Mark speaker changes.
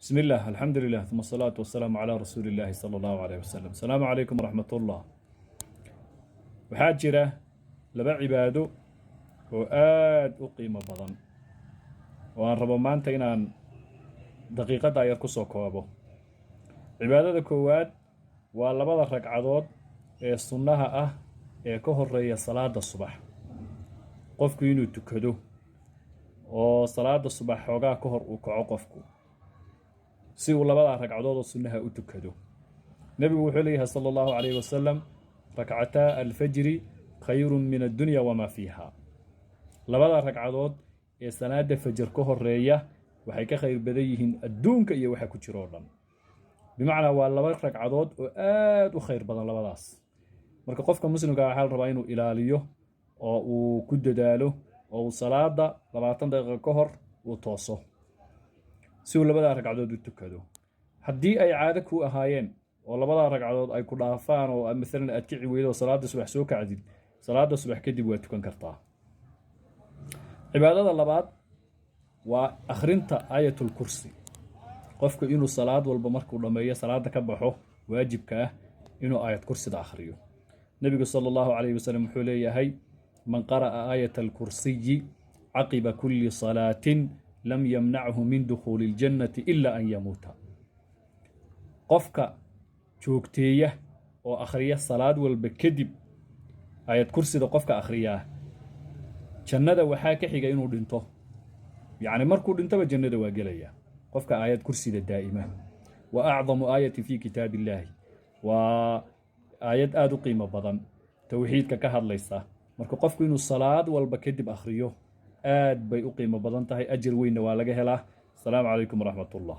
Speaker 1: بسم الله الحمد لله ثم الصلاة والسلام على رسول الله صلى الله عليه وسلم. السلام عليكم ورحمة الله. وحاجرة لبا عبادو وآد أقيم بضن وأن ربما مانتينان دقيقة داير كسو كوابو عبادة كواد واللبا ركعدود السنة كهر ري صلاة الصبح قفكو ينو تكدو وصلاة الصبح حوغا كهر وكعو قفكو si uu labada ragcadood oo sunnaha u tukado nabigu wuxuu leeyahay sallallahu alayhi wasallam rak'ata al-fajr khayrun min ad-dunya wama fiha labada ragcadood ee salaada fajr ka horeeya waxay ka khayr badan yihiin adduunka iyo waxa ku jiro dhan bimaana waa laba ragcadood oo aad u khayr badan labadaas marka qofka muslimka waxa la rabaa inuu ilaaliyo oo uu ku dadaalo oo salaada 20 daqiiqo ka hor uu tooso si uu labada ragcadood u tukado haddii ay caado ku ahaayeen oo labada ragcadood ay ku dhaafaan oo midalan aad kici weydo salaada subax soo kacdid salaada subax kadib waa tukan kartaa cibaadada labaad waa akhrinta ayatul kursi qofku inuu salaad walba markuu dhameeyo salaada ka baxo waajibka ah inuu ayat kursida akhriyo nabiga sallallahu alayhi wasallam wuxuu leeyahay man qara'a ayatul kursi aqiba kulli salatin لم يمنعه من دخول الجنة إلا أن يموت قفك جوكتيه أو أخرية الصلاة والبكدب آيات كرسي دا قفك أخرياه جنة وحاكي حيقا إنو دنتو يعني مركو دنتو جنة واقلية قفك آيات كرسي دا دائمة وأعظم آية في كتاب الله وآيات آدو قيمة بضن توحيد كهر ليسا مركو قفك إنو الصلاة والبكدب أخريوه aad bay u qiimo badan tahay ajir weyn waa laga helaa. Assalamu alaykum wa rahmatullah.